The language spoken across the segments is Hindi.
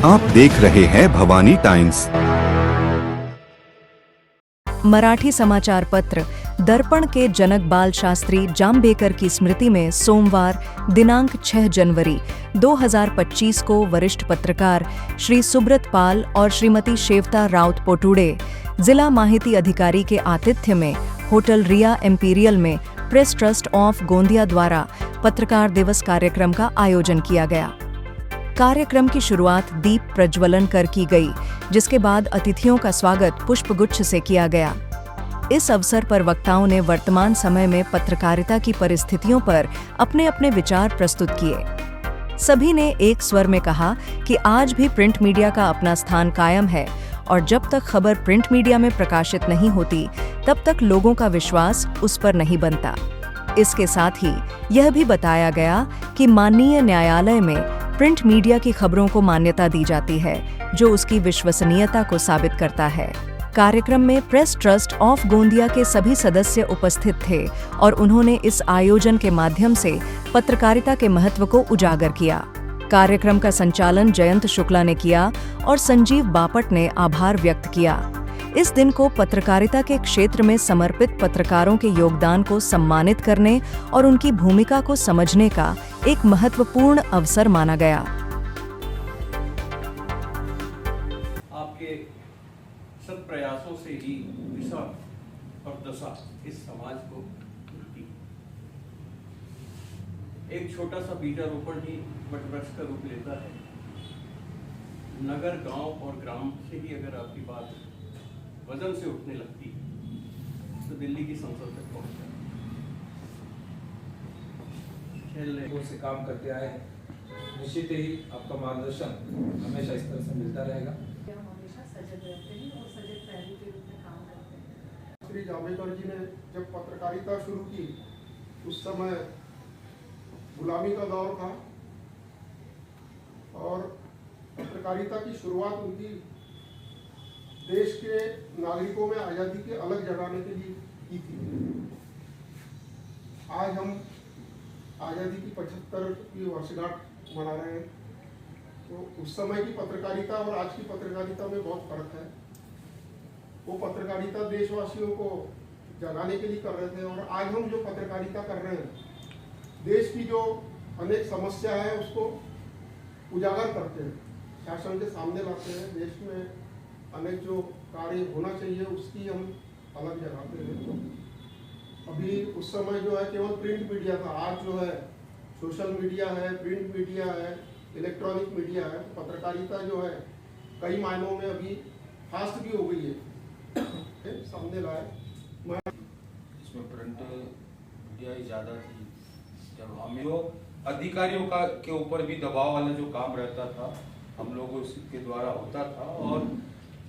आप देख रहे हैं भवानी टाइम्स। मराठी समाचार पत्र दर्पण के जनक बाल शास्त्री जाम्बेकर की स्मृति में सोमवार दिनांक 6 जनवरी 2025 को वरिष्ठ पत्रकार श्री सुब्रत पाल और श्रीमती शेवता राउत पोटुड़े जिला माहिती अधिकारी के आतिथ्य में होटल रिया एम्पीरियल में प्रेस ट्रस्ट ऑफ गोंदिया द्वारा पत्रकार दिवस कार्यक्रम का आयोजन किया गया। कार्यक्रम की शुरुआत दीप प्रज्वलन कर की गई, जिसके बाद अतिथियों का स्वागत पुष्पगुच्छ से किया गया। इस अवसर पर वक्ताओं ने वर्तमान समय में पत्रकारिता की परिस्थितियों पर अपने अपने विचार प्रस्तुत किए। सभी ने एक स्वर में कहा कि आज भी प्रिंट मीडिया का अपना स्थान कायम है और जब तक खबर प्रिंट मीडिया में प्रकाशित नहीं होती, तब तक लोगों का विश्वास उस पर नहीं बनता। इसके साथ ही यह भी बताया गया कि माननीय न्यायालय में प्रिंट मीडिया की खबरों को मान्यता दी जाती है, जो उसकी विश्वसनीयता को साबित करता है। कार्यक्रम में प्रेस ट्रस्ट ऑफ गोंदिया के सभी सदस्य उपस्थित थे और उन्होंने इस आयोजन के माध्यम से पत्रकारिता के महत्व को उजागर किया। कार्यक्रम का संचालन जयंत शुक्ला ने किया और संजीव बापट ने आभार व्यक्त किया। इस दिन को पत्रकारिता के क्षेत्र में समर्पित पत्रकारों के योगदान को सम्मानित करने और उनकी भूमिका को समझने का एक महत्वपूर्ण अवसर माना गया। आपके सब प्रयासों से ही दिशा और दशा इस समाज को मिलती है। एक छोटा सा बीजारोपण ही वटवृक्ष का रूप लेता है। नगर, गांव और ग्राम से ही अगर आपकी बात वजन से उठने लगती है तो दिल्ली की संसद तक पहुंच जाती से काम करते आए हैं। निश्चित ही आपका मार्गदर्शन हमेशा इस तरह से मिलता रहेगा। हम हमेशा सजग रहते हैं और सजग पहलू के रूप में काम करते हैं। श्री जाम्बेकर जी ने जब पत्रकारिता शुरू की, उस समय गुलामी का दौर था और पत्रकारिता की शुरुआत उनकी देश के नागरिकों में आज़ादी के अलग जगाने के लिए की थी। आज हम आज़ादी की 75वीं वर्षगांठ मना रहे हैं, तो उस समय की पत्रकारिता और आज की पत्रकारिता में बहुत फर्क है। वो पत्रकारिता देशवासियों को जगाने के लिए कर रहे थे और आज हम जो पत्रकारिता कर रहे हैं, देश की जो अनेक समस्या है उसको उजागर करते हैं, शासन के सामने लाते हैं। देश में अनेक जो कार्य होना चाहिए उसकी हम अलग जगाते हैं। अभी उस समय जो है केवल प्रिंट मीडिया था, आज जो है सोशल मीडिया है, प्रिंट मीडिया है, इलेक्ट्रॉनिक मीडिया है। पत्रकारिता जो है कई मायनों में अभी फास्ट भी हो गई है। सामने लाए इसमें प्रिंट मीडिया ही ज़्यादा थी। जब हमें जो अधिकारियों का के ऊपर भी दबाव वाला जो काम रहता था, हम लोगों के द्वारा होता था और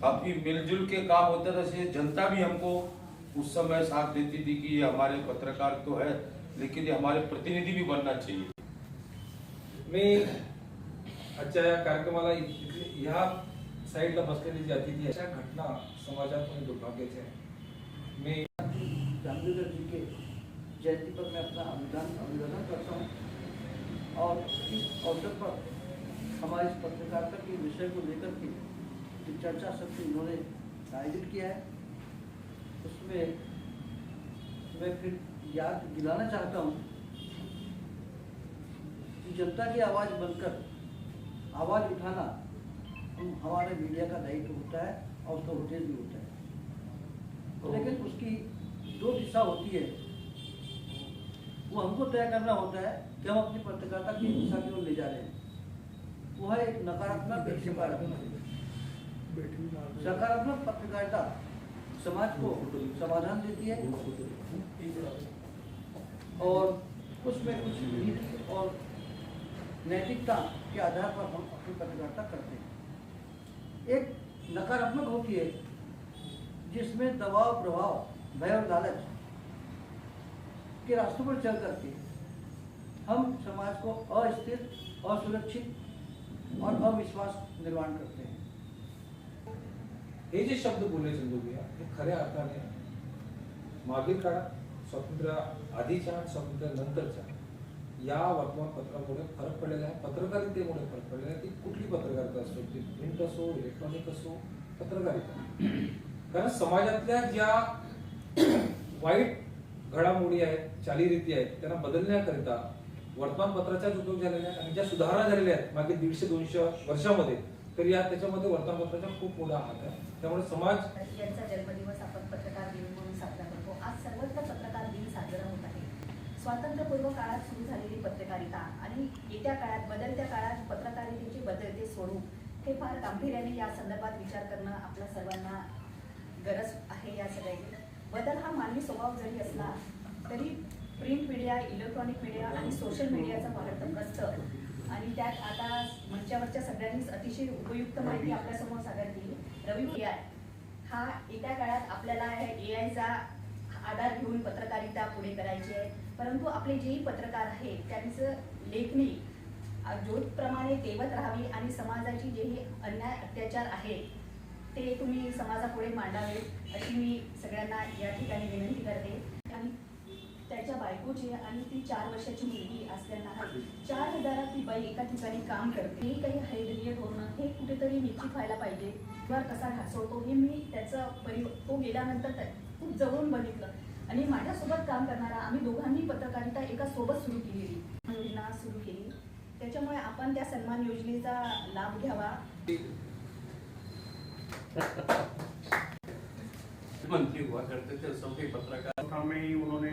काफी मिलजुल के काम होता था। इसलिए जनता भी हमको उस समय साथ देती थी कि ये हमारे पत्रकार तो है, लेकिन ये हमारे प्रतिनिधि भी बनना चाहिए। मी आजच्या या कार्यक्रमाला ह्या साईडला बसलेली जी अतिथी अशा घटना समाजात होणे दुर्भाग्याचे आहे। मी जाम्बेकर जी के जयंती पर मैं अपना अभिवादन करता हूँ और इस अवसर पर हमारे पत्रकारिता के विषय को लेकर के चर्चा सत्र इन्होंने आयोजित किया है, उसमें मैं फिर याद दिलाना चाहता हूँ कि जनता की आवाज़ बनकर आवाज़ उठाना हमारे मीडिया का दायित्व होता है और उसका उद्देश्य भी होता है। लेकिन उसकी जो दिशा होती है वो हमको तय करना होता है कि हम अपनी पत्रकारिता की दिशा की ओर ले जा रहे हैं। वो है एक नकारात्मक एक सकारात्मक। सकारात्मक पत्रकारिता समाज को समाधान देती है और उसमें कुछ नीति और नैतिकता के आधार पर हम अपनी पत्रकारिता करते हैं। एक नकारात्मक होती है जिसमें दबाव, प्रभाव, भय और लालच के रास्तों पर चल करके हम समाज को अस्थिर, असुरक्षित और अविश्वास निर्माण करते हैं। हे जे शब्द बोलले चंदू भैया, हे खऱ्या अर्थाने मागील काळात स्वातंत्र्य आधीच्या स्वातंत्र्य नंतरच्या या वर्तमानपत्रामुळे फरक पडलेला आहे, पत्रकारितेमुळे फरक पडलेला आहे. ती कुठली पत्रकारिता असो, ती प्रिंट असो, इलेक्ट्रॉनिक असो, पत्रकारिता. कारण समाजातल्या ज्या वाईट घडामोडी आहेत, चालीरीती आहेत, त्यांना बदलण्याकरिता वर्तमानपत्राचाच उपयोग झालेला आहे. आणि ज्या सुधारणा झालेल्या आहेत मागे 150-200 वर्षामध्ये, तर त्याच्यामध्ये वर्तमानपत्राचा खूप मोठा हात आहे. त्यामुळे समाज यांचा जन्मदिवस आपण पत्रकार दिन म्हणून साजरा करतो. आज सर्वत्र पत्रकार दिन साजरा होत आहे. स्वातंत्र्यपूर्व काळात सुरू झालेली पत्रकारिता आणि येत्या काळात बदलत्या काळात पत्रकारितेचे बदलते स्वरूप हे फार गांभीर्याने या संदर्भात विचार करणं आपल्या सर्वांना गरज आहे. या सगळ्याची बदल हा मानवी स्वभाव जरी असला तरी प्रिंट मीडिया, इलेक्ट्रॉनिक मीडिया आणि सोशल मीडियाचा वाढतं प्रस्त आणि त्यात आता मंचावरच्या सगळ्यांनीच अतिशय उपयुक्त माहिती आपल्यासमोर सादर केली. रवी AI हा येत्या काळात आपल्याला AIचा आधार घेऊन पत्रकारिता पुढे करायची आहे. परंतु आपले जेही पत्रकार आहेत त्यांचं लेखणी ज्योतप्रमाणे तेवत राहावी आणि समाजाची जेही अन्याय अत्याचार आहे ते तुम्ही समाजापुढे मांडावे अशी मी सगळ्यांना या ठिकाणी विनंती करते. आणि त्याच्या बायकोची आणि ती 4 वर्षाची मुलगी असताना 4,000 ती बाई एका ठिकाणी काम करते. हे काही हैदरीय धोरणं हे कुठेतरी निश्चित व्हायला पाहिजे. परिवार कसा ढासळतो हे मी तो गेल्यानंतर खूप जवळून बघितलं आणि माझ्यासोबत काम करणारा आम्ही दोघांनी पत्रकारिता एका सोबत सुरू केलेली योजना सुरू केली. त्याच्यामुळे आपण त्या सन्मान योजनेचा लाभ घ्यावा. मंत्री हुआ करते थे सभी पत्रकार में ही उन्होंने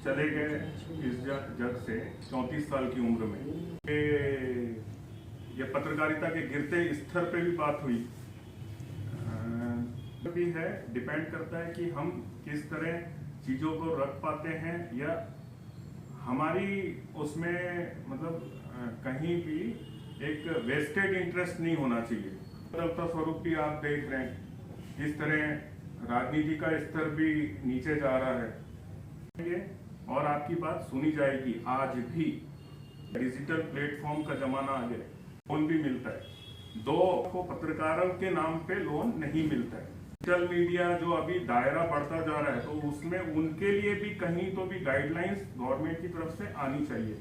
चले गए इस जग से 34 साल की उम्र में. ये पत्रकारिता के गिरते स्तर पे भी बात हुई भी है. डिपेंड करता है कि हम किस तरह चीजों को रख पाते हैं या हमारी उसमें मतलब कहीं भी एक वेस्टेड इंटरेस्ट नहीं होना चाहिए. बदलता स्वरूप भी आप देख रहे हैं, इस तरह राजनीति का स्तर भी नीचे जा रहा है और आपकी बात सुनी जाएगी. आज भी डिजिटल प्लेटफॉर्म का जमाना आ गया, लोन भी मिलता है. 2 को पत्रकारों के नाम पे लोन नहीं मिलता है. डिजिटल मीडिया जो अभी दायरा बढ़ता जा रहा है तो उसमें उनके लिए भी कहीं तो भी गाइडलाइंस गवर्नमेंट की तरफ से आनी चाहिए.